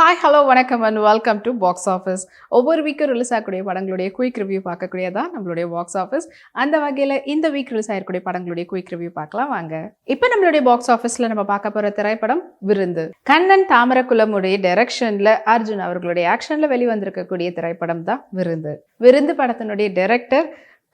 Hi hello வணக்கம் and welcome to box office. ஒவ்வொரு வீக்கும் release ஆகக்கூடிய படங்களுடைய குயிக் ரிவ்யூ பார்க்கக்கூடியதான் நம்மளுடைய பாக்ஸ் ஆஃபீஸ். அந்த வகையில் இந்த வீக் ரிலீஸ் ஆகக்கூடிய படங்களுடைய குயிக் ரிவ்யூ பார்க்கலாம் வாங்க. இப்போ நம்மளுடைய பாக்ஸ் ஆஃபீஸில் நம்ம பார்க்க போகிற திரைப்படம் விருந்து. கண்ணன் தாமரக்குளமுடைய டைரக்ஷனில் அர்ஜுன் அவர்களுடைய ஆக்ஷனில் வெளிவந்திருக்கக்கூடிய திரைப்படம் தான் விருந்து. விருந்து படத்தினுடைய டைரக்டர்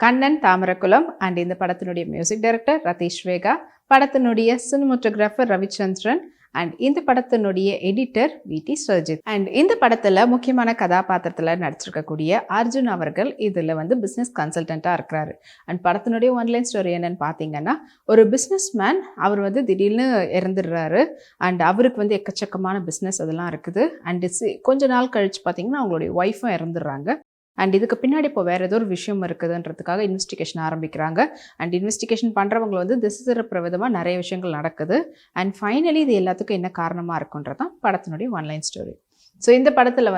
கண்ணன் தாமரக்குளம் அண்ட் இந்த படத்தினுடைய மியூசிக் டைரக்டர் ரதீஷ் வேகா, படத்தினுடைய சினிமோட்டோகிராஃபர் ரவிச்சந்திரன் அண்ட் இந்த படத்தினுடைய எடிட்டர் வி.டி. சர்ஜித். அண்ட் இந்த படத்தில் முக்கியமான கதாபாத்திரத்தில் நடிச்சிருக்கக்கூடிய அர்ஜுன் அவர்கள் இதில் பிஸ்னஸ் கன்சல்டண்ட்டாக இருக்கிறாரு. அண்ட் படத்தினுடைய ஒன்லைன் ஸ்டோரி என்னன்னு பார்த்தீங்கன்னா, ஒரு பிஸ்னஸ் மேன் அவர் திடீர்னு இறந்துடுறாரு. அண்ட் அவருக்கு எக்கச்சக்கமான பிஸ்னஸ் அதெல்லாம் இருக்குது. அண்ட் கொஞ்ச நாள் கழிச்சு பார்த்தீங்கன்னா அவங்களுடைய ஒய்ஃபும் இறந்துடுறாங்க. அண்ட் இதுக்கு பின்னாடி இப்போ வேறு ஏதோ ஒரு விஷயம் இருக்குதுன்றதுக்காக இன்வெஸ்டிகேஷன் ஆரம்பிக்கிறாங்க. அண்ட் இன்வெஸ்டிகேஷன் பண்ணுறவங்க திசை திருப்புற விதமாக நிறைய விஷயங்கள் நடக்குது. அண்ட் ஃபைனலி இது எல்லாத்துக்கும் என்ன காரணமாக இருக்குன்றதான் படத்தினுடைய ஒன்லைன் ஸ்டோரி. ஸோ இந்த படத்தில்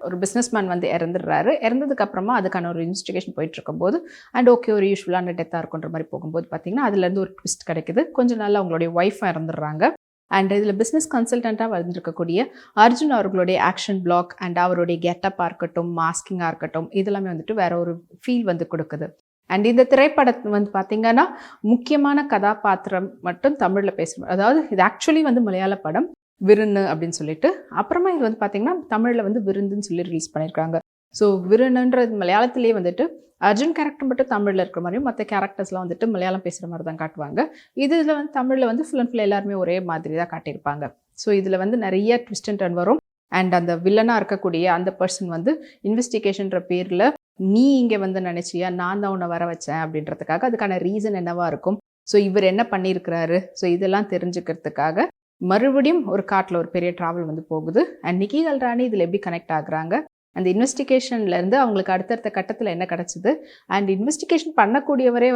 ஒரு பிஸ்னஸ் மேன் இறந்துடுறாரு. இறந்ததுக்கப்புறமா அதுக்கான ஒரு இன்வெஸ்டிகேஷன் போயிட்டுருக்கும்போது அண்ட் ஓகே ஒரு யூஸ்வலான டெத்தாக இருக்குன்ற மாதிரி போகும்போது பார்த்தீங்கன்னா அதுலேருந்து ஒரு ட்விஸ்ட் கிடைக்குது. கொஞ்சம் நாள் அவங்களுடைய ஒய்ஃபும் இறந்துடுறாங்க. அண்ட் இதில் பிஸ்னஸ் கன்சல்டண்ட்டாக வந்திருக்கக்கூடிய அர்ஜுன் அவர்களுடைய ஆக்ஷன் பிளாக் அண்ட் அவருடைய கெட்டப்பாக இருக்கட்டும், மாஸ்கிங்காக இருக்கட்டும், இதெல்லாமே வேற ஒரு ஃபீல் கொடுக்குது. அண்ட் இந்த திரைப்படத்தை பார்த்தீங்கன்னா முக்கியமான கதாபாத்திரம் மட்டும் தமிழில் பேசுகிறோம். அதாவது இது ஆக்சுவலி மலையாள படம் விருந்து அப்படின்னு சொல்லிட்டு, அப்புறமா இது பார்த்தீங்கன்னா தமிழில் விருந்துன்னு சொல்லி ரிலீஸ் பண்ணியிருக்காங்க. ஸோ விருந்துன்றது மலையாளத்திலே அர்ஜுன் கேரக்டர் மட்டும் தமிழில் இருக்கிற மாதிரியும் மற்ற கேரக்டர்ஸ்லாம் மலையாளம் பேசுகிற மாதிரி தான் காட்டுவாங்க. இதில் தமிழில் ஃபுல் அண்ட் ஃபுல் எல்லாருமே ஒரே மாதிரி தான் காட்டியிருப்பாங்க. ஸோ இதில் நிறைய ட்விஸ்ட் அண்ட் டர்ன் வரும். அண்ட் அந்த வில்லனாக இருக்கக்கூடிய அந்த பர்சன் இன்வெஸ்டிகேஷன்ற பேரில் நீ இங்கே நினச்சியா, நான் தான் உன்னை வர வச்சேன் அப்படின்றதுக்காக அதுக்கான ரீசன் என்னவா இருக்கும், ஸோ இவர் என்ன பண்ணியிருக்கிறாரு, ஸோ இதெல்லாம் தெரிஞ்சுக்கிறதுக்காக மறுபடியும் ஒரு காட்டில் ஒரு பெரிய ட்ராவல் போகுது. அண்ட் நிக்கி கல்ராணி இதில் எப்படி கனெக்ட் ஆகுறாங்க, அந்த இன்வெஸ்டிகேஷன்லேருந்து அவங்களுக்கு அடுத்தடுத்த கட்டத்தில் என்ன கிடச்சிது, அண்ட் இன்வெஸ்டிகேஷன் பண்ணக்கூடியவரே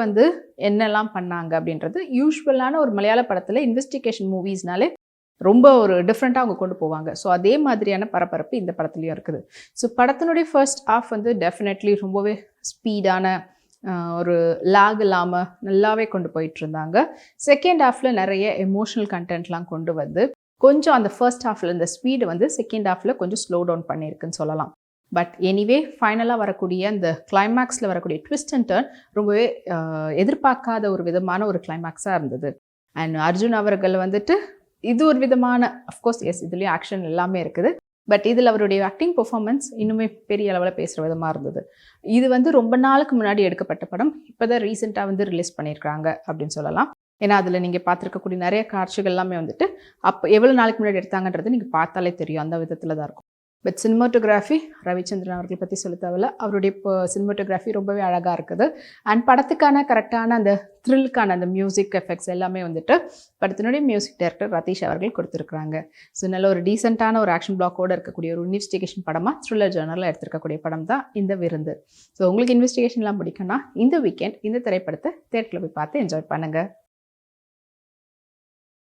என்னெல்லாம் பண்ணாங்க அப்படின்றது யூஸ்வலான ஒரு மலையாள படத்தில் இன்வெஸ்டிகேஷன் மூவிஸ்னாலே ரொம்ப ஒரு டிஃப்ரெண்ட்டாக அவங்க கொண்டு போவாங்க. ஸோ அதே மாதிரியான பரபரப்பு இந்த படத்துலையும் இருக்குது. ஸோ படத்தினுடைய ஃபர்ஸ்ட் ஹாஃப் டெஃபினெட்லி ரொம்பவே ஸ்பீடான ஒரு லாக் இல்லாமல் நல்லாவே கொண்டு போயிட்டு இருந்தாங்க. செகண்ட் ஹாஃபில் நிறைய எமோஷனல் கண்டென்ட்லாம் கொண்டு கொஞ்சம் அந்த ஃபர்ஸ்ட் ஹாஃபில் இந்த ஸ்பீடு செகண்ட் ஹாஃபில் கொஞ்சம் ஸ்லோ டவுன் பண்ணியிருக்குன்னு சொல்லலாம். பட் எனிவே ஃபைனலாக வரக்கூடிய அந்த கிளைமேக்ஸில் வரக்கூடிய ட்விஸ்ட் அண்ட் டர்ன் ரொம்பவே எதிர்பார்க்காத ஒரு விதமான ஒரு கிளைமேக்ஸாக இருந்தது. அண்ட் அர்ஜுன் அவர்கள் இது ஒரு விதமான அஃப்கோர்ஸ் எஸ் இதுலேயும் ஆக்ஷன் எல்லாமே இருக்குது. பட் இதில் அவருடைய ஆக்டிங் பெர்ஃபார்மன்ஸ் இன்னுமே பெரிய அளவில் பேசுகிற விதமாக இருந்தது. இது ரொம்ப நாளுக்கு முன்னாடி எடுக்கப்பட்ட படம், இப்போ தான் ரீசெண்டாக ரிலீஸ் பண்ணியிருக்காங்க அப்படின்னு சொல்லலாம். ஏன்னா அதில் நீங்கள் பார்த்துருக்கக்கூடிய நிறைய காட்சிகள் எல்லாமே அப்போ எவ்வளோ நாளைக்கு முன்னாடி எடுத்தாங்கன்றது நீங்கள் பார்த்தாலே தெரியும், அந்த விதத்தில் தான் இருக்கும். பட் சினிமோட்டோகிராஃபி ரவிச்சந்திரன் அவர்கள் பற்றி சொல்ல தேவையில்ல. அவருடைய இப்போ சினிமோட்டோகிராஃபி ரொம்பவே அழகாக இருக்குது. அண்ட் படத்துக்கான கரெக்டான அந்த த்ரில்லுக்கான அந்த மியூசிக் எஃபெக்ட்ஸ் எல்லாமே படத்தினுடைய மியூசிக் டைரக்டர் ரதீஷ் அவர்கள் கொடுத்துருக்குறாங்க. ஸோ நல்ல ஒரு டீசெண்டான ஒரு ஆக்ஷன் பிளாக்கோடு இருக்கக்கூடிய ஒரு இன்வெஸ்டிகேஷன் படமாக த்ரில்லர் ஜேர்னலில் எடுத்திருக்கக்கூடிய படம் தான் இந்த விருந்து. ஸோ உங்களுக்கு இன்வெஸ்டிகேஷன்லாம் பிடிக்கும்னா இந்த வீக்கெண்ட் இந்த திரைப்படத்தை தியேட்டரில் போய் பார்த்து என்ஜாய் பண்ணுங்கள்.